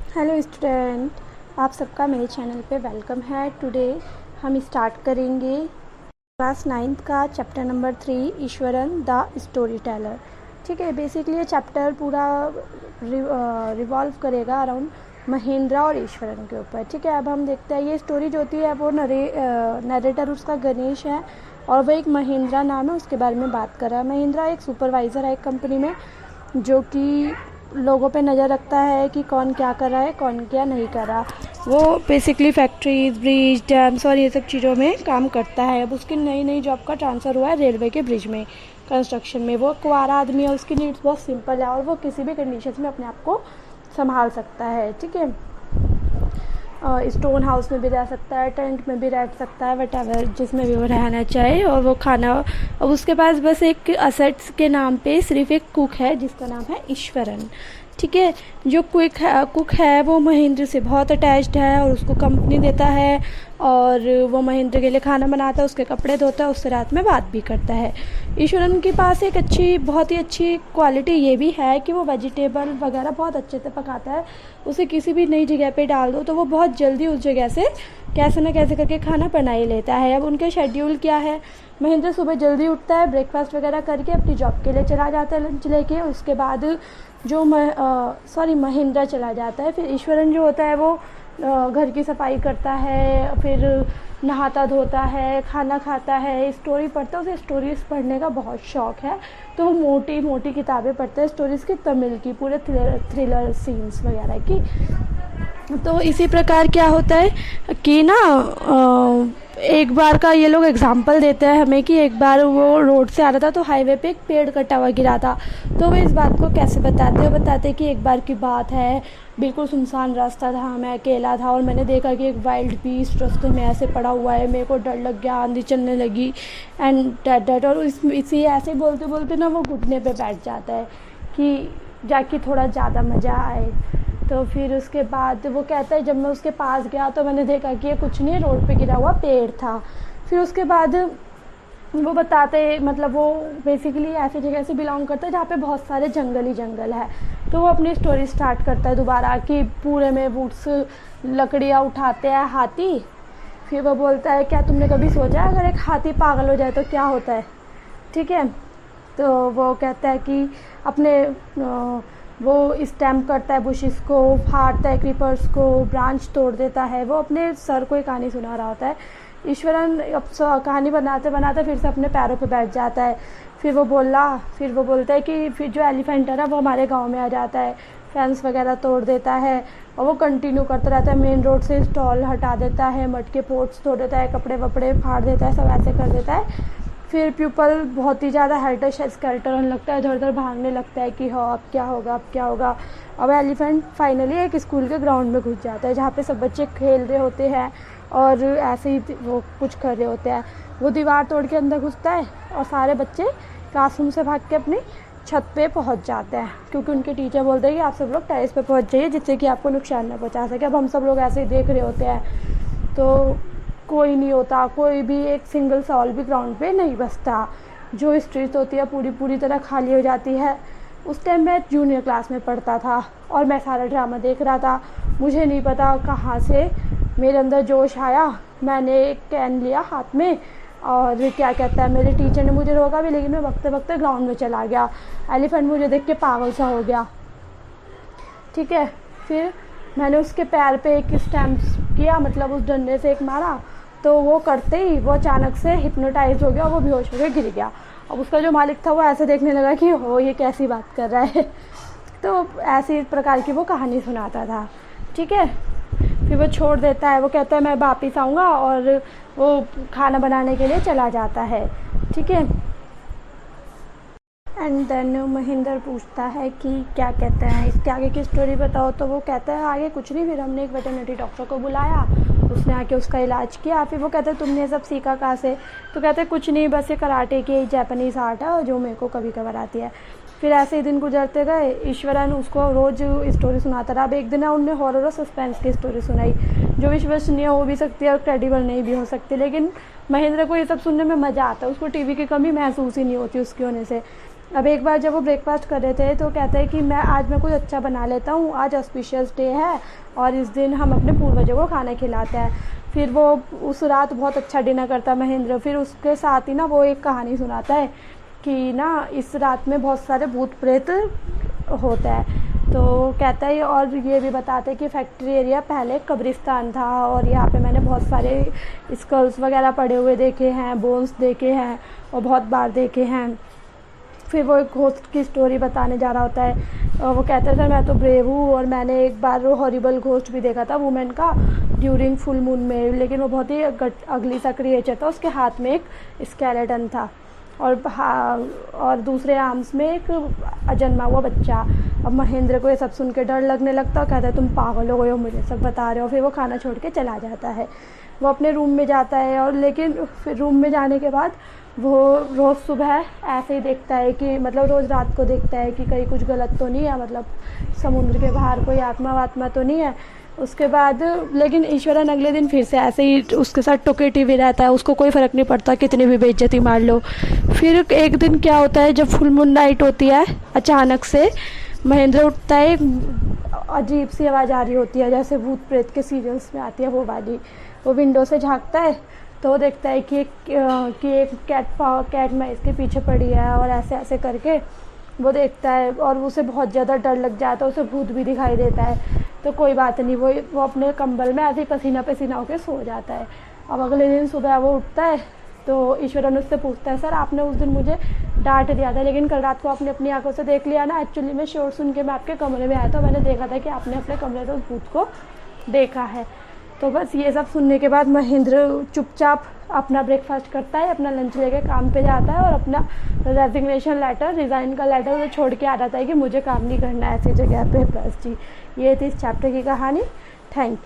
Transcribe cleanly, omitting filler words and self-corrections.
Hello student, आप सबका मेरे चैनल पे वेलकम है। टुडे हम स्टार्ट करेंगे क्लास 9th का chapter number 3 Eswaran the story teller. ठीक है, बेसिकली ये चैप्टर पूरा रिवॉल्व करेगा अराउंड महेंद्र और ईश्वरन के ऊपर। ठीक है, अब हम देखते हैं ये स्टोरी जो होती है वो नरेटर उसका गणेश है और वो एक महेंद्र नाम है, उसके बारे में बात कर रहा है। महेंद्र एक सुपरवाइज़र है एक कंपनी में, जो कि लोगों पे नज़र रखता है कि कौन क्या कर रहा है, कौन क्या नहीं कर रहा। वो बेसिकली फैक्ट्रीज, ब्रिज, डैम्स और ये सब चीज़ों में काम करता है। अब उसकी नई नई जॉब का ट्रांसफ़र हुआ है रेलवे के ब्रिज में, कंस्ट्रक्शन में। वो कुंवारा आदमी है, उसकी नीड्स बहुत सिंपल है और वो किसी भी कंडीशन में अपने आप को संभाल सकता है। ठीक है, स्टोन हाउस में भी रह सकता है, टेंट में भी रह सकता है, वटेवर जिसमें भी वो रहना चाहे। और वो खाना, अब उसके पास बस एक असेट्स के नाम पे सिर्फ एक कुक है जिसका नाम है ईश्वरन। ठीक है, जो कुक है वो महेंद्र से बहुत अटैच्ड है और उसको कंपनी देता है और वो महेंद्र के लिए खाना बनाता है, उसके कपड़े धोता है, उससे रात में बात भी करता है। ईश्वरन के पास एक बहुत ही अच्छी क्वालिटी ये भी है कि वो वेजिटेबल वगैरह बहुत अच्छे से पकाता है। उसे किसी भी नई जगह पे डाल दो तो वो बहुत जल्दी उस जगह से कैसे ना कैसे करके खाना बना ही लेता है। अब उनके शेड्यूल क्या है, महेंद्र सुबह जल्दी उठता है, ब्रेकफास्ट वगैरह करके अपनी जॉब के लिए चला जाता है लंच लेके। उसके बाद महेंद्र चला जाता है। फिर ईश्वरन जो होता है वो घर की सफाई करता है, फिर नहाता धोता है, खाना खाता है, स्टोरी पढ़ता है। उसे स्टोरीज़ पढ़ने का बहुत शौक़ है, तो वो मोटी मोटी किताबें पढ़ता है स्टोरीज़ की, तमिल की, पूरे थ्रिलर सीन्स वगैरह की। तो इसी प्रकार क्या होता है कि ना एक बार का ये लोग एग्जाम्पल देते हैं हमें कि एक बार वो रोड से आ रहा था तो हाईवे पे एक पेड़ कटा हुआ गिरा था। तो वो इस बात को कैसे बताते हैं, वो बताते हैं कि एक बार की बात है, बिल्कुल सुनसान रास्ता था, मैं अकेला था और मैंने देखा कि एक वाइल्ड बीस्ट रास्ते में ऐसे पड़ा हुआ है। मेरे को डर लग गया, आंधी चलने लगी एंड डेट। और इसी ऐसे बोलते बोलते ना वो घुटने पे बैठ जाता है कि जाके थोड़ा ज़्यादा मज़ा आए। तो फिर उसके बाद वो कहता है जब मैं उसके पास गया तो मैंने देखा कि ये कुछ नहीं, रोड पे गिरा हुआ पेड़ था। फिर उसके बाद वो बताते, मतलब वो बेसिकली ऐसी जगह से बिलोंग करता है जहाँ पे बहुत सारे जंगल ही जंगल है। तो वो अपनी स्टोरी स्टार्ट करता है दोबारा कि पूरे में वुड्स लकड़ियाँ उठाते हैं हाथी। फिर वो बोलता है क्या तुमने कभी सोचा अगर एक हाथी पागल हो जाए तो क्या होता है। ठीक है, तो वो कहता है कि अपने वो स्टैम्प करता है बुशिस को, फाड़ता है क्रीपर्स को, ब्रांच तोड़ देता है। वो अपने सर को एक कहानी सुना रहा होता है। ईश्वरन अब कहानी बनाते बनाते फिर से अपने पैरों पे बैठ जाता है। फिर वो बोलता है कि फिर जो एलिफेंट है ना वो हमारे गांव में आ जाता है, फेंस वगैरह तोड़ देता है और वो कंटिन्यू करता रहता है। मेन रोड से स्टॉल हटा देता है, मटके पोट्स तोड़ देता है, कपड़े वपड़े फाड़ देता है, सब ऐसे कर देता है। फिर प्यूपल बहुत ही ज़्यादा हेल्टर स्केल्टर होने लगता है, इधर उधर भागने लगता है कि हाँ अब क्या होगा अब क्या होगा। अब एलिफेंट फाइनली एक स्कूल के ग्राउंड में घुस जाता है जहाँ पे सब बच्चे खेल रहे होते हैं और ऐसे ही वो कुछ कर रहे होते हैं। वो दीवार तोड़ के अंदर घुसता है और सारे बच्चे क्लासरूम से भाग के अपनी छत पे पहुंच जाते हैं, क्योंकि उनके टीचर बोलते हैं कि आप सब लोग टेरेस पे पहुंच जाइए जिससे कि आपको नुकसान न पहुंचा सके। अब हम सब लोग ऐसे ही देख रहे होते हैं तो कोई नहीं होता, कोई भी एक सिंगल सॉल भी ग्राउंड पे नहीं बचता। जो स्ट्रीट होती है पूरी तरह खाली हो जाती है। उस टाइम मैं जूनियर क्लास में पढ़ता था और मैं सारा ड्रामा देख रहा था। मुझे नहीं पता कहाँ से मेरे अंदर जोश आया, मैंने एक कैन लिया हाथ में और क्या कहता है मेरे टीचर ने मुझे रोका भी, लेकिन मैं वक्ते वक्ते ग्राउंड में चला गया। एलिफेंट मुझे देख के पागल सा हो गया। ठीक है, फिर मैंने उसके पैर पे एक स्टैम्प किया, मतलब उस डंडे से एक मारा, तो वो करते ही वो अचानक से हिप्नोटाइज हो गया, वो बेहोश हो गया, गिर गया। अब उसका जो मालिक था वो ऐसे देखने लगा कि हो ये कैसी बात कर रहा है। तो ऐसी प्रकार की वो कहानी सुनाता था। ठीक है, फिर वो छोड़ देता है, वो कहता है मैं वापिस आऊँगा और वो खाना बनाने के लिए चला जाता है। ठीक है, एंड देन महेंद्र पूछता है कि क्या कहते हैं इसके आगे की स्टोरी बताओ। तो वो कहता है आगे कुछ नहीं, फिर हमने एक वेटरनरी डॉक्टर को बुलाया, उसने आके उसका इलाज किया। फिर वो कहते हैं तुमने ये सब सीखा कहाँ से। तो कहते हैं कुछ नहीं, बस ये कराटे की जापानीज़ आर्ट है जो मेरे को कभी कभार आती है। फिर ऐसे ही दिन गुजरते गए। ईश्वरन उसको रोज़ स्टोरी सुनाता रहा। अब एक दिन उनने हॉरर और सस्पेंस की स्टोरी सुनाई जो विश्वसनीय हो भी सकती है और क्रेडिबल नहीं भी हो सकती, लेकिन महेंद्र को ये सब सुनने में मज़ा आता है। उसको टीवी की कमी महसूस ही नहीं होती उसके होने से। अब एक बार जब वो ब्रेकफास्ट कर रहे थे तो कहते हैं कि मैं कुछ अच्छा बना लेता हूँ, आज ऑस्पिशियस डे है और इस दिन हम अपने पूर्वजों को खाना खिलाते हैं। फिर वो उस रात बहुत अच्छा डिनर करता है महेंद्र। फिर उसके साथ ही ना वो एक कहानी सुनाता है कि ना इस रात में बहुत सारे भूत प्रेत होता है। तो कहता है और ये भी बताते हैं कि फैक्ट्री एरिया पहले कब्रिस्तान था और यहाँ पे मैंने बहुत सारे स्कल्स वगैरह पड़े हुए देखे हैं, बोन्स देखे हैं और बहुत बार देखे हैं। फिर वो एक घोस्ट की स्टोरी बताने जा रहा होता है और वो कहता है सर मैं तो ब्रेव हूँ और मैंने एक बार वो हॉरिबल घोस्ट भी देखा था वुमेन का ड्यूरिंग फुल मून में, लेकिन वो बहुत ही अगली सा क्रिएचर था, उसके हाथ में एक स्केलेटन था और दूसरे आर्म्स में एक अजन्मा हुआ बच्चा। अब महेंद्र को ये सब सुन के डर लगने लगता और कहता है तुम पागल हो गए हो, मुझे सब बता रहे हो। फिर वो खाना छोड़ के चला जाता है, वो अपने रूम में जाता है और लेकिन फिर रूम में जाने के बाद वो रोज़ सुबह ऐसे ही देखता है कि मतलब रोज़ रात को देखता है कि कहीं कुछ गलत तो नहीं है, मतलब समुद्र के बाहर कोई आत्मा वात्मा तो नहीं है। उसके बाद लेकिन ईश्वरन अगले दिन फिर से ऐसे ही उसके साथ टोकेटिव ही रहता है, उसको कोई फ़र्क नहीं पड़ता कितनी भी बेइज्जती मार लो। फिर एक दिन क्या होता है, जब फुल मून नाइट होती है अचानक से महेंद्र उठता है, अजीब सी आवाज़ आ रही होती है जैसे भूत प्रेत के सीरियल्स में आती है वो वाली। वो विंडो से झांकता है तो वो देखता है कि एक कैट माइस के पीछे पड़ी है और ऐसे ऐसे करके वो देखता है और उसे बहुत ज़्यादा डर लग जाता है, उसे भूत भी दिखाई देता है। तो कोई बात नहीं, वो अपने कंबल में ऐसे ही पसीना पसीना होकर सो जाता है। अब अगले दिन सुबह वो उठता है तो ईश्वरन उससे पूछता है सर आपने उस दिन मुझे डांट दिया था लेकिन कल रात को आपने अपनी आंखों से देख लिया ना। एक्चुअली मैं शोर सुन के मैं आपके कमरे में आया था, मैंने देखा था कि आपने अपने कमरे में उस भूत को देखा है। तो बस ये सब सुनने के बाद महेंद्र चुपचाप अपना ब्रेकफास्ट करता है, अपना लंच लेके काम पे जाता है और अपना रेजिग्नेशन लेटर, रिज़ाइन का लेटर उसे छोड़ के आ जाता है कि मुझे काम नहीं करना है ऐसी जगह पे। बस जी, ये थी इस चैप्टर की कहानी। Thank you.